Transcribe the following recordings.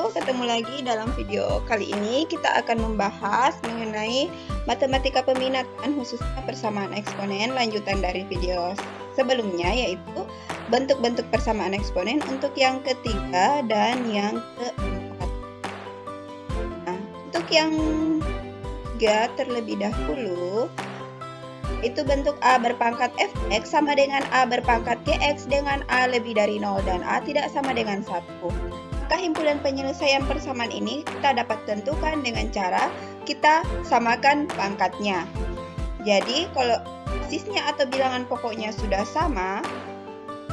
Halo, ketemu lagi dalam video kali ini kita akan membahas mengenai matematika peminatan khususnya persamaan eksponen lanjutan dari video sebelumnya, yaitu bentuk-bentuk persamaan eksponen untuk yang ketiga dan yang keempat. Nah, untuk yang ketiga terlebih dahulu, itu bentuk A berpangkat fx sama dengan A berpangkat gx dengan A lebih dari 0 dan A tidak sama dengan 1. Maka himpunan penyelesaian persamaan ini kita dapat tentukan dengan cara kita samakan pangkatnya. Jadi kalau basisnya atau bilangan pokoknya sudah sama,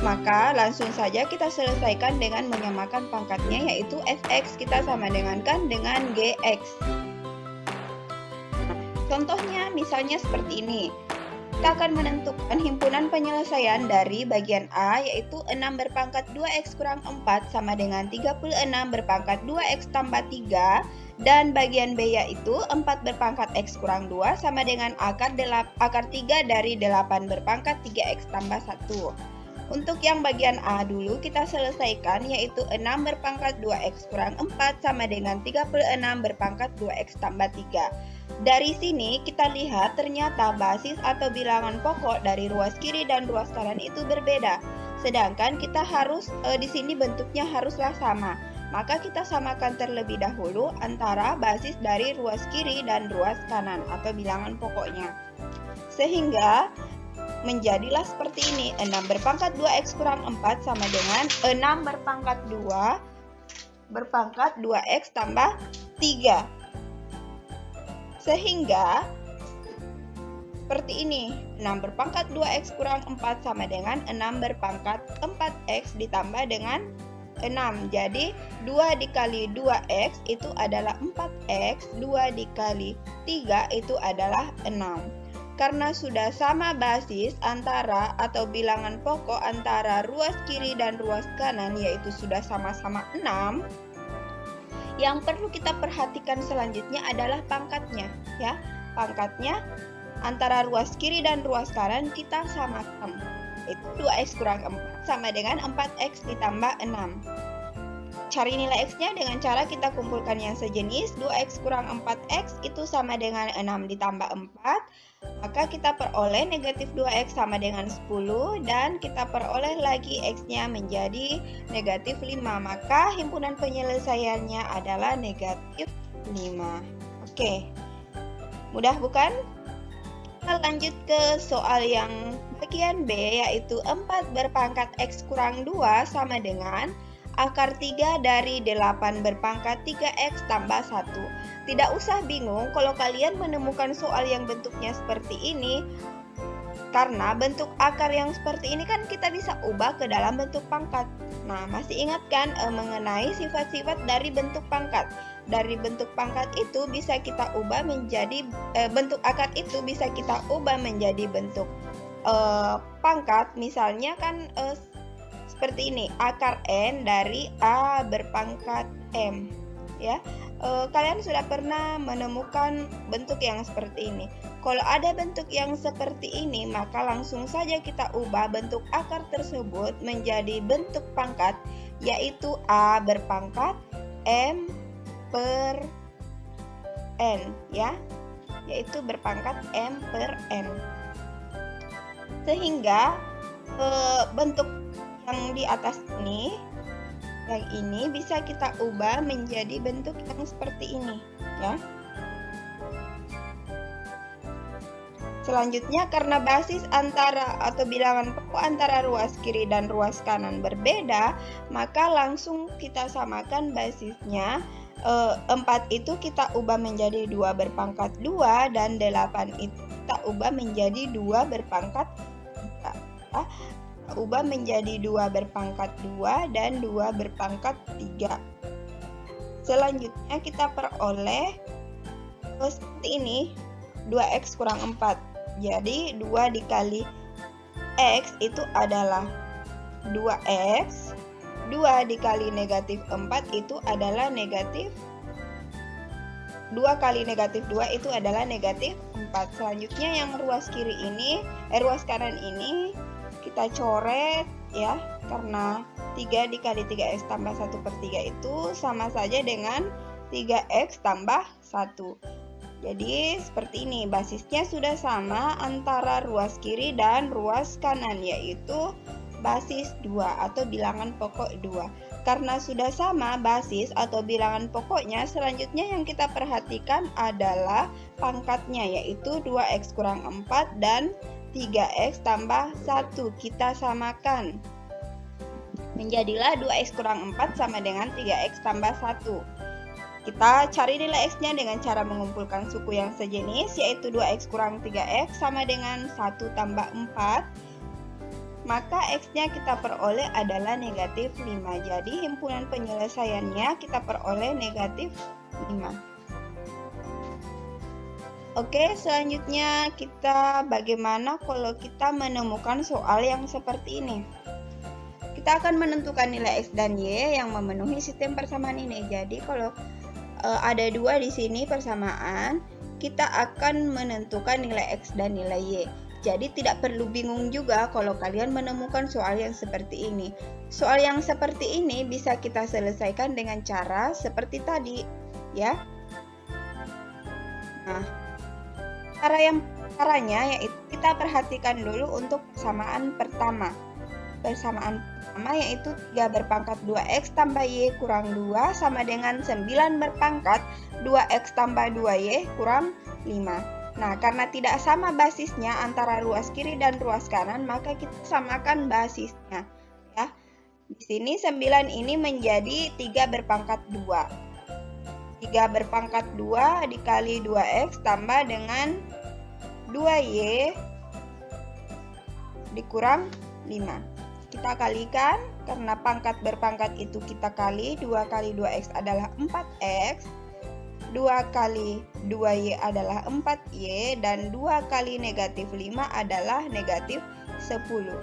maka langsung saja kita selesaikan dengan menyamakan pangkatnya, yaitu fx kita sama dengan gx. Nah, contohnya misalnya seperti ini. Kita akan menentukan himpunan penyelesaian dari bagian A, yaitu 6 berpangkat 2x kurang 4 sama dengan 36 berpangkat 2x tambah 3, dan bagian B yaitu 4 berpangkat x kurang 2 sama dengan akar 3 dari 8 berpangkat 3x tambah 1. Untuk yang bagian A dulu kita selesaikan, yaitu 6 berpangkat 2x kurang 4 sama dengan 36 berpangkat 2x tambah 3. Dari sini kita lihat ternyata basis atau bilangan pokok dari ruas kiri dan ruas kanan itu berbeda. Sedangkan kita harus di sini bentuknya haruslah sama. Maka kita samakan terlebih dahulu antara basis dari ruas kiri dan ruas kanan atau bilangan pokoknya. Sehingga menjadilah seperti ini. 6 berpangkat 2x kurang 4 sama dengan 6 berpangkat 2 berpangkat 2x tambah 3. Sehingga seperti ini, 6 berpangkat 2x kurang 4 sama dengan 6 berpangkat 4x ditambah dengan 6. Jadi 2 dikali 2x itu adalah 4x, 2 dikali 3 itu adalah 6. Karena sudah sama basis antara atau bilangan pokok antara ruas kiri dan ruas kanan, yaitu sudah sama-sama 6, yang perlu kita perhatikan selanjutnya adalah pangkatnya, ya. Pangkatnya antara ruas kiri dan ruas kanan kita samakan. Itu 2x kurang 4 sama dengan 4x ditambah 6. Cari nilai x-nya dengan cara kita kumpulkan yang sejenis. 2x kurang 4x itu sama dengan 6 ditambah 4. Maka kita peroleh negatif 2x sama dengan 10. Dan kita peroleh lagi x-nya menjadi negatif 5. Maka himpunan penyelesaiannya adalah negatif 5. Oke, mudah bukan? Kita lanjut ke soal yang bagian B, yaitu 4 berpangkat x kurang 2 sama dengan akar 3 dari 8 berpangkat 3x tambah 1. Tidak usah bingung kalau kalian menemukan soal yang bentuknya seperti ini, karena bentuk akar yang seperti ini kan kita bisa ubah ke dalam bentuk pangkat. Nah, masih ingat kan mengenai sifat-sifat dari bentuk pangkat? Dari bentuk pangkat itu bisa kita ubah menjadi bentuk akar itu bisa kita ubah menjadi bentuk pangkat. Misalnya kan seperti ini, akar n dari A berpangkat m, ya. Kalian sudah pernah menemukan bentuk yang seperti ini. Kalau ada bentuk yang seperti ini, maka langsung saja kita ubah bentuk akar tersebut menjadi bentuk pangkat, yaitu A berpangkat m per n, ya, yaitu berpangkat m per n. Sehingga bentuk yang di atas ini, yang ini bisa kita ubah menjadi bentuk yang seperti ini, ya. Selanjutnya, karena basis antara atau bilangan pokok antara ruas kiri dan ruas kanan berbeda, maka langsung kita samakan basisnya. 4 itu kita ubah menjadi 2 berpangkat 2 dan 8 itu kita ubah menjadi 2 berpangkat 3. Ya. Ubah menjadi 2 berpangkat 2 dan 2 berpangkat 3. Selanjutnya kita peroleh seperti ini, 2x kurang 4. Jadi 2 dikali x itu adalah 2x, 2 dikali negatif 4 itu adalah negatif 2 kali negatif 2 itu adalah negatif 4. Selanjutnya yang ruas kiri ini, ruas kanan ini kita coret, ya, karena 3 dikali 3x tambah 1/3 itu sama saja dengan 3x tambah 1. Jadi seperti ini, basisnya sudah sama antara ruas kiri dan ruas kanan, yaitu basis 2 atau bilangan pokok 2. Karena sudah sama basis atau bilangan pokoknya, selanjutnya yang kita perhatikan adalah pangkatnya, yaitu 2x kurang 4 dan 3x tambah 1. Kita samakan. Menjadilah 2x kurang 4 sama dengan 3x tambah 1. Kita cari nilai x-nya dengan cara mengumpulkan suku yang sejenis, yaitu 2x kurang 3x sama dengan 1 tambah 4. Maka x-nya kita peroleh adalah negatif 5. Jadi himpunan penyelesaiannya kita peroleh negatif 5. Oke, selanjutnya kita bagaimana kalau kita menemukan soal yang seperti ini. Kita akan menentukan nilai x dan y yang memenuhi sistem persamaan ini. Jadi kalau ada dua di sini persamaan, kita akan menentukan nilai x dan nilai y. Jadi tidak perlu bingung juga kalau kalian menemukan soal yang seperti ini. Soal yang seperti ini bisa kita selesaikan dengan cara seperti tadi, ya. Nah, caranya yaitu kita perhatikan dulu untuk persamaan pertama. Persamaan pertama yaitu 3 berpangkat 2x tambah y kurang 2 sama dengan 9 berpangkat 2x tambah 2y kurang 5. Nah, karena tidak sama basisnya antara ruas kiri dan ruas kanan, maka kita samakan basisnya, ya. Di sini 9 ini menjadi 3 berpangkat 2. 3 berpangkat 2 dikali 2x tambah dengan 2y dikurang 5. Kita kalikan, karena pangkat berpangkat itu kita kali, 2 kali 2x adalah 4x, 2 kali 2y adalah 4y, dan 2 kali negatif 5 adalah negatif 10.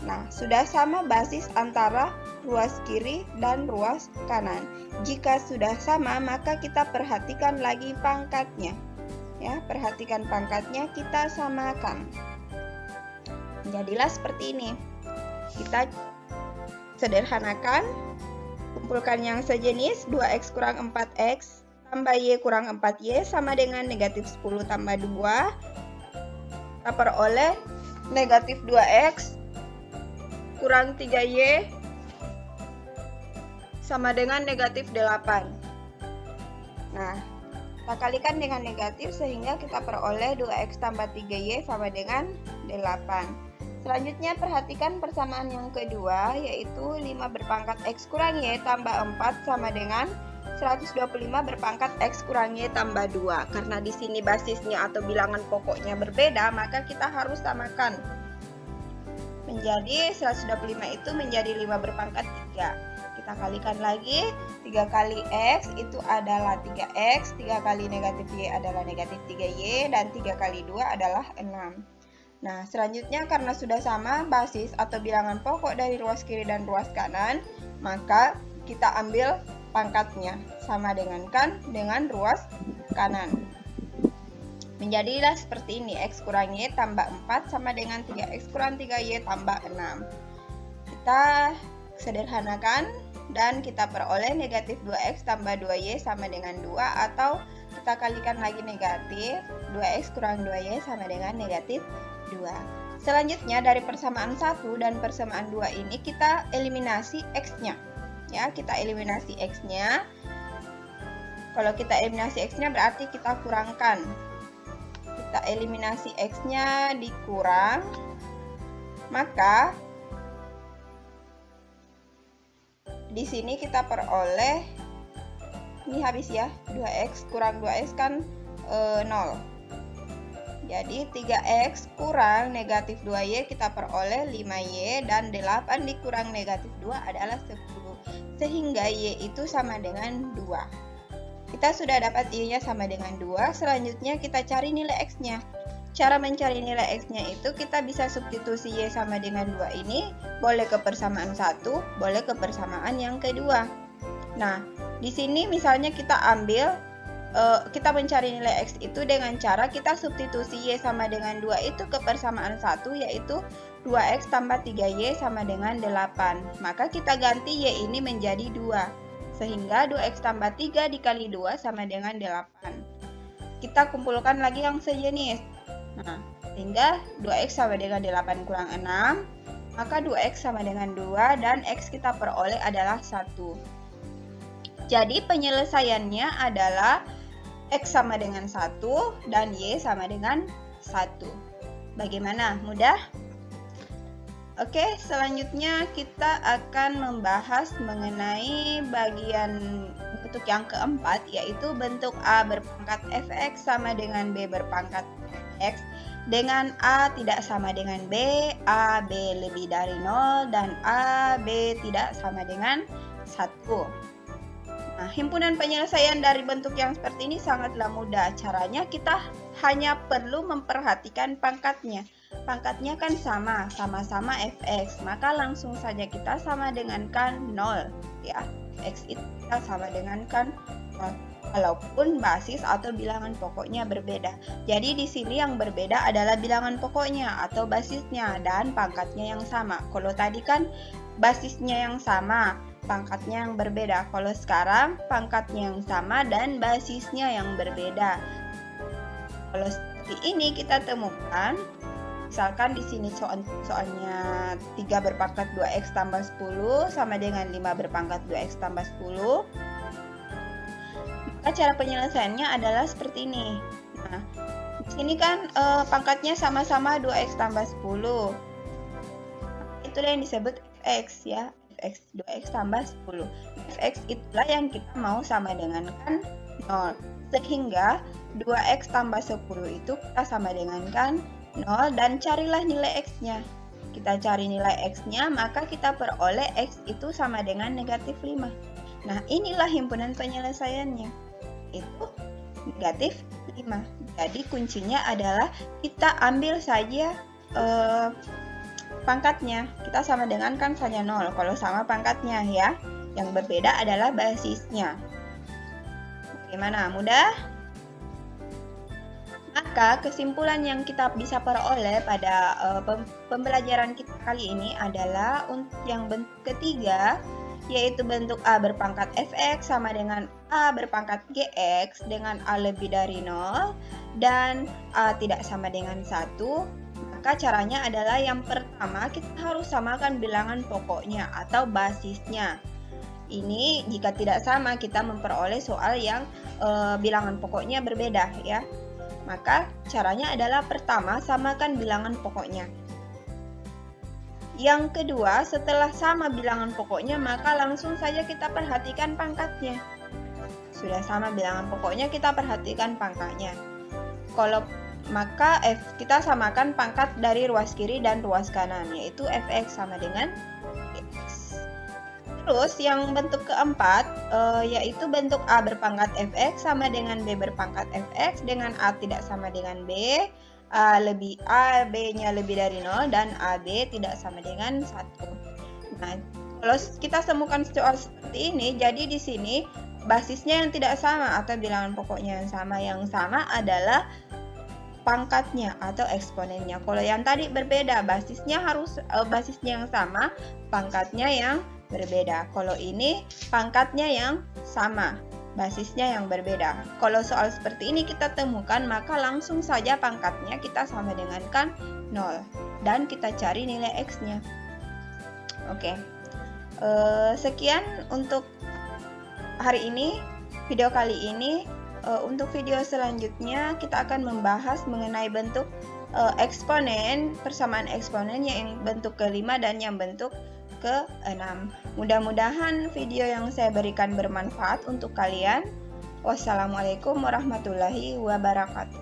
Nah, sudah sama basis antara ruas kiri dan ruas kanan. Jika sudah sama, maka kita perhatikan lagi pangkatnya. Ya, perhatikan pangkatnya, kita samakan. Jadilah seperti ini. Kita sederhanakan, kumpulkan yang sejenis, 2x kurang 4x tambah y kurang 4y sama dengan negatif 10 tambah 2. Kita peroleh negatif 2x kurang 3y sama dengan negatif 8. Nah, kita kalikan dengan negatif sehingga kita peroleh 2x tambah 3y sama dengan 8. Selanjutnya perhatikan persamaan yang kedua, yaitu 5 berpangkat x kurang y tambah 4 sama dengan 125 berpangkat x kurang y tambah 2. Karena di sini basisnya atau bilangan pokoknya berbeda, maka kita harus samakan. Menjadi 125 itu menjadi 5 berpangkat 3. Kita kalikan lagi, 3 kali x itu adalah 3x, 3 kali negatif y adalah negatif 3y, dan 3 kali 2 adalah 6. Nah, selanjutnya karena sudah sama basis atau bilangan pokok dari ruas kiri dan ruas kanan, maka kita ambil pangkatnya sama dengan ruas kanan. Menjadilah seperti ini, x kurang y tambah 4 sama dengan 3x kurang 3y tambah 6. Kita sederhanakan dan kita peroleh negatif 2x tambah 2y sama dengan 2, atau kita kalikan lagi negatif 2x kurang 2y sama dengan negatif 2. Selanjutnya dari persamaan 1 dan persamaan 2 ini kita eliminasi x-nya. Ya, kita eliminasi x-nya. Kalau kita eliminasi x-nya berarti kita kurangkan. Kita eliminasi x-nya dikurang. Maka di sini kita peroleh, ini habis ya, 2x kurang 2x kan 0. Jadi 3x kurang negatif 2y kita peroleh 5y, dan 8 dikurang negatif 2 adalah 10. Sehingga y itu sama dengan 2. Kita sudah dapat y-nya sama dengan 2. Selanjutnya kita cari nilai x-nya. Cara mencari nilai x-nya itu kita bisa substitusi y sama dengan 2 ini, boleh ke persamaan 1, boleh ke persamaan yang kedua. Nah, di sini misalnya kita ambil kita mencari nilai x itu dengan cara kita substitusi y sama dengan 2 itu ke persamaan 1, yaitu 2x tambah 3y sama dengan 8. Maka kita ganti y ini menjadi 2. Sehingga 2x tambah 3 dikali 2 sama dengan 8. Kita kumpulkan lagi yang sejenis. Nah, sehingga 2x sama dengan 8 kurang 6. Maka 2x sama dengan 2 dan x kita peroleh adalah 1. Jadi penyelesaiannya adalah x sama dengan 1 dan y sama dengan 1. Bagaimana? Mudah? Oke, selanjutnya kita akan membahas mengenai bagian bentuk yang keempat, yaitu bentuk A berpangkat fx sama dengan B berpangkat x, dengan A tidak sama dengan B, A, B lebih dari 0, dan A, B tidak sama dengan 1. Nah, himpunan penyelesaian dari bentuk yang seperti ini sangatlah mudah. Caranya kita hanya perlu memperhatikan pangkatnya. Pangkatnya kan sama-sama fx, maka langsung saja kita sama dengankan 0 ya. X itu kita sama dengankan 0 walaupun basis atau bilangan pokoknya berbeda. Jadi di sini yang berbeda adalah bilangan pokoknya atau basisnya dan pangkatnya yang sama. Kalau tadi kan basisnya yang sama, pangkatnya yang berbeda. Kalau sekarang pangkatnya yang sama dan basisnya yang berbeda. Kalau seperti ini kita temukan, misalkan di sini soalnya 3 berpangkat 2x tambah 10 sama dengan 5 berpangkat 2x tambah 10. Maka cara penyelesaiannya adalah seperti ini. Nah, di sini kan pangkatnya sama-sama 2x tambah 10. Itulah yang disebut fx ya. Fx 2x tambah 10. Fx itulah yang kita mau sama dengan kan 0. Sehingga 2x tambah 10 itu kita sama dengan kan 0 dan carilah nilai x-nya. Kita cari nilai x-nya, maka kita peroleh x itu sama dengan negatif 5. Nah, inilah himpunan penyelesaiannya. Itu negatif 5. Jadi kuncinya adalah kita ambil saja pangkatnya. Kita sama dengan kan saja 0 kalau sama pangkatnya ya. Yang berbeda adalah basisnya. Bagaimana? Mudah? Maka kesimpulan yang kita bisa peroleh pada pembelajaran kita kali ini adalah untuk yang bentuk ketiga, yaitu bentuk A berpangkat fx sama dengan A berpangkat gx dengan A lebih dari 0 dan A tidak sama dengan 1. Maka caranya adalah yang pertama kita harus samakan bilangan pokoknya atau basisnya. Ini jika tidak sama kita memperoleh soal yang bilangan pokoknya berbeda ya. Maka caranya adalah pertama samakan bilangan pokoknya. Yang kedua, setelah sama bilangan pokoknya maka langsung saja kita perhatikan pangkatnya. Sudah sama bilangan pokoknya, kita perhatikan pangkatnya. Kalau maka kita samakan pangkat dari ruas kiri dan ruas kanan, yaitu fx sama dengan x. Terus yang bentuk keempat yaitu bentuk A berpangkat fx sama dengan B berpangkat fx dengan A tidak sama dengan B, B-nya lebih dari 0 dan AB tidak sama dengan 1. Nah, kalau kita temukan soal seperti ini, jadi di sini basisnya yang tidak sama atau bilangan pokoknya yang sama adalah pangkatnya atau eksponennya. Kalau yang tadi berbeda, basisnya yang sama, pangkatnya yang berbeda. Kalau ini pangkatnya yang sama, basisnya yang berbeda. Kalau soal seperti ini kita temukan, maka langsung saja pangkatnya kita sama dengan kan 0 dan kita cari nilai x-nya. Oke. Sekian untuk hari ini, video kali ini. Untuk video selanjutnya kita akan membahas mengenai bentuk eksponen, persamaan eksponen yang bentuk kelima dan yang bentuk ke-6. Mudah-mudahan video yang saya berikan bermanfaat untuk kalian. Wassalamualaikum warahmatullahi wabarakatuh.